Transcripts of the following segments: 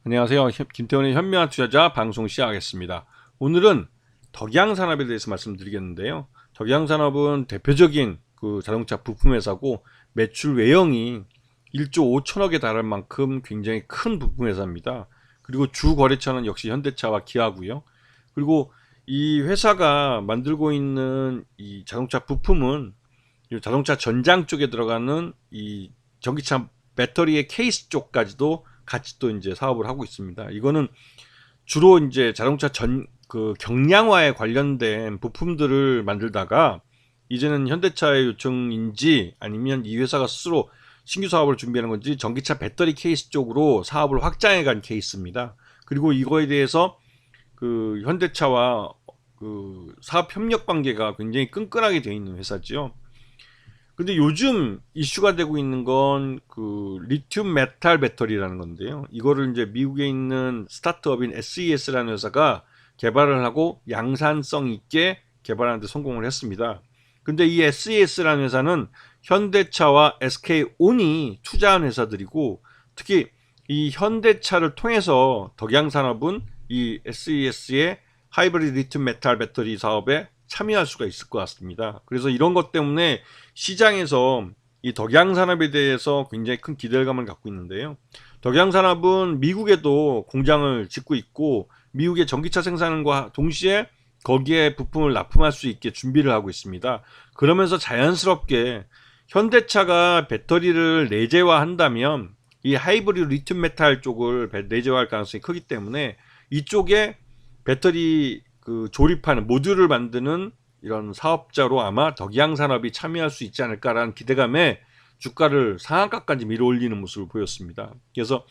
안녕하세요. 김태원의 현명한 투자자 방송 시작하겠습니다. 오늘은 덕양산업에 대해서 말씀드리겠는데요. 덕양산업은 대표적인 자동차 부품 회사고 매출 외형이 1조 5천억에 달할 만큼 굉장히 큰 부품 회사입니다. 그리고 주 거래처는 역시 현대차와 기아고요. 그리고 이 회사가 만들고 있는 이 자동차 부품은 이 자동차 전장 쪽에 들어가는 이 전기차 배터리의 케이스 쪽까지도 같이 또 이제 사업을 하고 있습니다. 이거는 주로 이제 자동차 경량화에 관련된 부품들을 만들다가 이제는 현대차의 요청인지 아니면 이 회사가 스스로 신규 사업을 준비하는 건지 전기차 배터리 케이스 쪽으로 사업을 확장해 간 케이스입니다. 그리고 이거에 대해서 현대차와 사업 협력 관계가 굉장히 끈끈하게 되어 있는 회사지요. 근데 요즘 이슈가 되고 있는 건 리튬 메탈 배터리라는 건데요. 이거를 이제 미국에 있는 스타트업인 SES라는 회사가 개발을 하고 양산성 있게 개발하는 데 성공을 했습니다. 근데 이 SES라는 회사는 현대차와 SK온이 투자한 회사들이고, 특히 이 현대차를 통해서 덕양산업은 이 SES의 하이브리드 리튬 메탈 배터리 사업에 참여할 수가 있을 것 같습니다. 그래서 이런 것 때문에 시장에서 이 덕양산업에 대해서 굉장히 큰 기대감을 갖고 있는데요. 덕양산업은 미국에도 공장을 짓고 있고 미국의 전기차 생산과 동시에 거기에 부품을 납품할 수 있게 준비를 하고 있습니다. 그러면서 자연스럽게 현대차가 배터리를 내재화한다면 이 하이브리드 리튬 메탈 쪽을 내재화할 가능성이 크기 때문에 이쪽에 배터리 조립하는 모듈을 만드는 이런 사업자로 아마 덕양산업이 참여할 수 있지 않을까라는 기대감에 주가를 상한가까지 밀어올리는 모습을 보였습니다. 그래서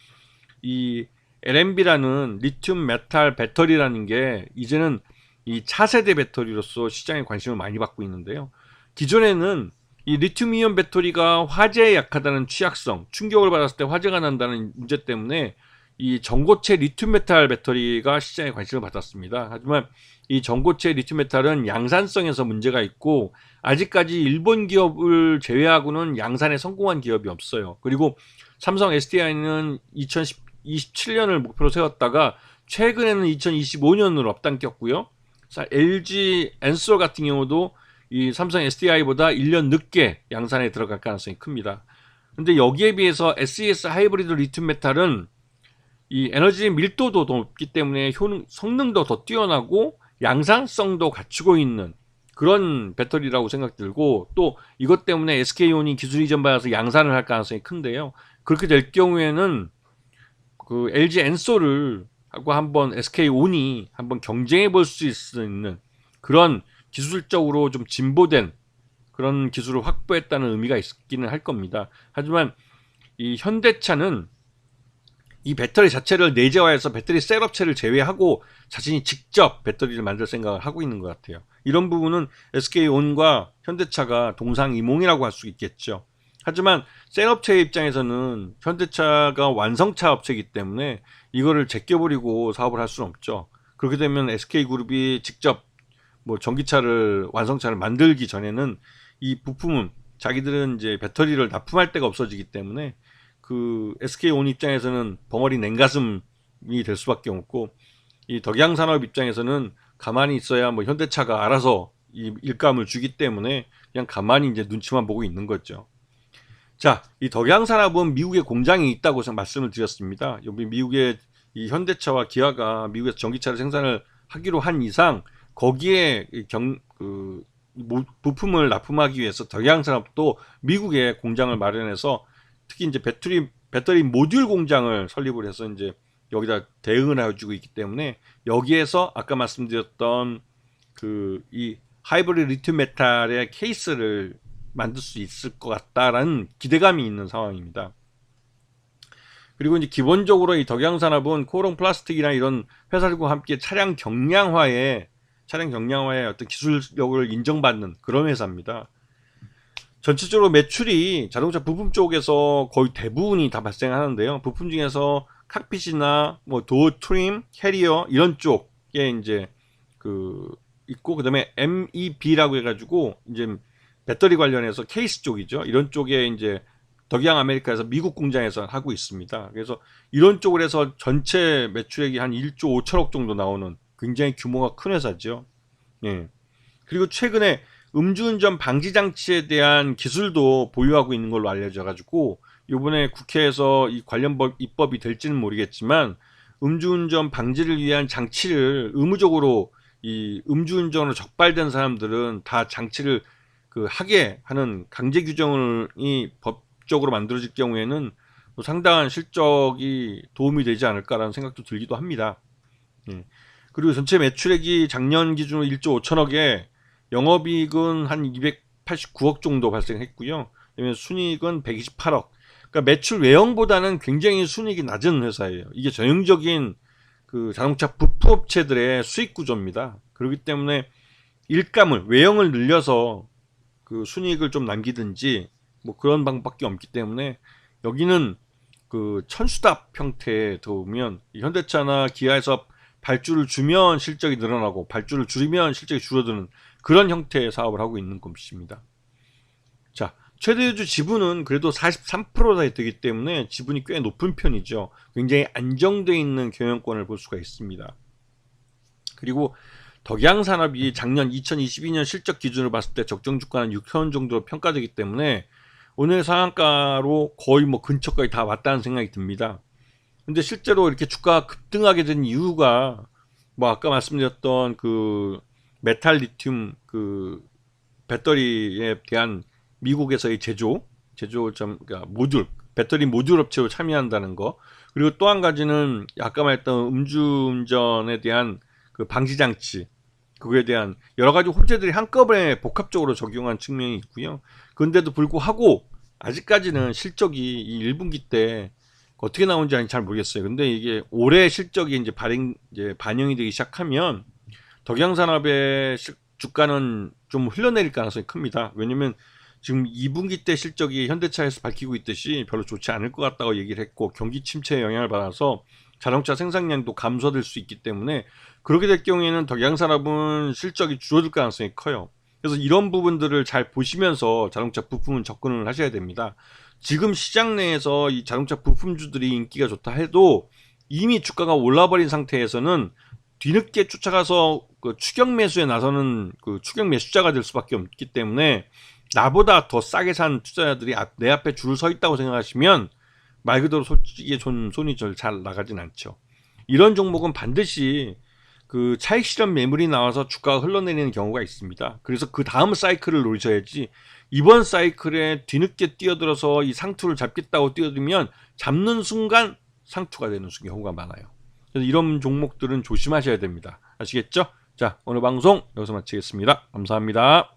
이 LNB라는 리튬 메탈 배터리라는 게 이제는 이 차세대 배터리로서 시장에 관심을 많이 받고 있는데요. 기존에는 이 리튬 이온 배터리가 화재에 약하다는 취약성, 충격을 받았을 때 화재가 난다는 문제 때문에 이 전고체 리튬 메탈 배터리가 시장에 관심을 받았습니다. 하지만 이 전고체 리튬 메탈은 양산성에서 문제가 있고 아직까지 일본 기업을 제외하고는 양산에 성공한 기업이 없어요. 그리고 삼성 SDI는 2027년을 목표로 세웠다가 최근에는 2025년으로 앞당겼고요. LG 엔솔 같은 경우도 이 삼성 SDI보다 1년 늦게 양산에 들어갈 가능성이 큽니다. 근데 여기에 비해서 SES 하이브리드 리튬 메탈은 이 에너지 밀도도 높기 때문에 성능도 더 뛰어나고 양산성도 갖추고 있는 그런 배터리라고 생각들고, 또 이것 때문에 SK온이 기술 이전 받아서 양산을 할 가능성이 큰데요. 그렇게 될 경우에는 LG 엔솔을 하고 한번 SK온이 한번 경쟁해 볼 수 있는 그런 기술적으로 좀 진보된 그런 기술을 확보했다는 의미가 있기는 할 겁니다. 하지만 이 현대차는 이 배터리 자체를 내재화해서 배터리 셋업체를 제외하고 자신이 직접 배터리를 만들 생각을 하고 있는 것 같아요. 이런 부분은 SK온과 현대차가 동상이몽이라고 할 수 있겠죠. 하지만 셋업체의 입장에서는 현대차가 완성차 업체이기 때문에 이거를 제껴버리고 사업을 할 수는 없죠. 그렇게 되면 SK그룹이 직접 전기차를 완성차를 만들기 전에는 이 부품은 자기들은 이제 배터리를 납품할 데가 없어지기 때문에 SK온 입장에서는 벙어리 냉가슴이 될 수밖에 없고, 이 덕양산업 입장에서는 가만히 있어야 현대차가 알아서 이 일감을 주기 때문에 그냥 가만히 이제 눈치만 보고 있는 거죠. 자, 이 덕양산업은 미국에 공장이 있다고 말씀을 드렸습니다. 여기 미국의 이 현대차와 기아가 미국에서 전기차를 생산을 하기로 한 이상 거기에 부품을 납품하기 위해서 덕양산업도 미국에 공장을 마련해서 특히 이제 배터리 모듈 공장을 설립을 해서 이제 여기다 대응을 해주고 있기 때문에 여기에서 아까 말씀드렸던 이 하이브리드 리튬 메탈의 케이스를 만들 수 있을 것 같다라는 기대감이 있는 상황입니다. 그리고 이제 기본적으로 이 덕양산업은 코오롱 플라스틱이나 이런 회사들과 함께 차량 경량화에 어떤 기술력을 인정받는 그런 회사입니다. 전체적으로 매출이 자동차 부품 쪽에서 거의 대부분이 다 발생하는데요. 부품 중에서 칵핏이나 도어 트림, 캐리어 이런 쪽에 이제 있고, 그다음에 MEB라고 해가지고 이제 배터리 관련해서 케이스 쪽이죠. 이런 쪽에 이제 덕양 아메리카에서 미국 공장에서 하고 있습니다. 그래서 이런 쪽으로 해서 전체 매출액이 한 1조 5천억 정도 나오는 굉장히 규모가 큰 회사죠. 예. 그리고 최근에 음주운전 방지 장치에 대한 기술도 보유하고 있는 걸로 알려져 가지고 이번에 국회에서 이 관련 입법이 될지는 모르겠지만 음주운전 방지를 위한 장치를 의무적으로 이 음주운전으로 적발된 사람들은 다 장치를 하게 하는 강제 규정이 법적으로 만들어질 경우에는 상당한 실적이 도움이 되지 않을까라는 생각도 들기도 합니다. 예. 그리고 전체 매출액이 작년 기준으로 1조 5천억에 영업이익은 한 289억 정도 발생했고요. 순이익은 128억. 그러니까 매출 외형보다는 굉장히 순이익이 낮은 회사예요. 이게 전형적인 자동차 부품업체들의 수익 구조입니다. 그렇기 때문에 일감을 외형을 늘려서 순이익을 좀 남기든지 뭐 그런 방법밖에 없기 때문에 여기는 천수답 형태에 도우면 현대차나 기아에서 발주를 주면 실적이 늘어나고 발주를 줄이면 실적이 줄어드는 그런 형태의 사업을 하고 있는 것입니다. 자, 최대주 지분은 그래도 43%나 되기 때문에 지분이 꽤 높은 편이죠. 굉장히 안정되어 있는 경영권을 볼 수가 있습니다. 그리고 덕양산업이 작년 2022년 실적 기준으로 봤을 때 적정 주가는 6,000원 정도로 평가되기 때문에 오늘 상한가로 거의 뭐 근처까지 다 왔다는 생각이 듭니다. 근데 실제로 이렇게 주가가 급등하게 된 이유가 뭐 아까 말씀드렸던 메탈 리튬 배터리에 대한 미국에서의 그러니까 배터리 모듈 업체로 참여한다는 거. 그리고 또 한 가지는 아까 말했던 음주운전에 대한 방지 장치, 그거에 대한 여러 가지 호재들이 한꺼번에 복합적으로 적용한 측면이 있고요. 그런데도 불구하고 아직까지는 실적이 이 1분기 때 어떻게 나온지 잘 모르겠어요. 근데 이게 올해 실적이 이제 반영이 되기 시작하면 덕양산업의 주가는 좀 흘러내릴 가능성이 큽니다. 왜냐면 지금 2분기 때 실적이 현대차에서 밝히고 있듯이 별로 좋지 않을 것 같다고 얘기를 했고 경기 침체에 영향을 받아서 자동차 생산량도 감소될 수 있기 때문에 그렇게 될 경우에는 덕양산업은 실적이 줄어들 가능성이 커요. 그래서 이런 부분들을 잘 보시면서 자동차 부품은 접근을 하셔야 됩니다. 지금 시장 내에서 이 자동차 부품주들이 인기가 좋다 해도 이미 주가가 올라버린 상태에서는 뒤늦게 쫓아가서 추격 매수에 나서는 추격 매수자가 될 수밖에 없기 때문에 나보다 더 싸게 산 투자자들이 내 앞에 줄을 서 있다고 생각하시면 말 그대로 솔직히 손이 잘 나가진 않죠. 이런 종목은 반드시 차익 실현 매물이 나와서 주가가 흘러내리는 경우가 있습니다. 그래서 그 다음 사이클을 노리셔야지 이번 사이클에 뒤늦게 뛰어들어서 이 상투를 잡겠다고 뛰어들면 잡는 순간 상투가 되는 경우가 많아요. 그래서 이런 종목들은 조심하셔야 됩니다. 아시겠죠? 자, 오늘 방송 여기서 마치겠습니다. 감사합니다.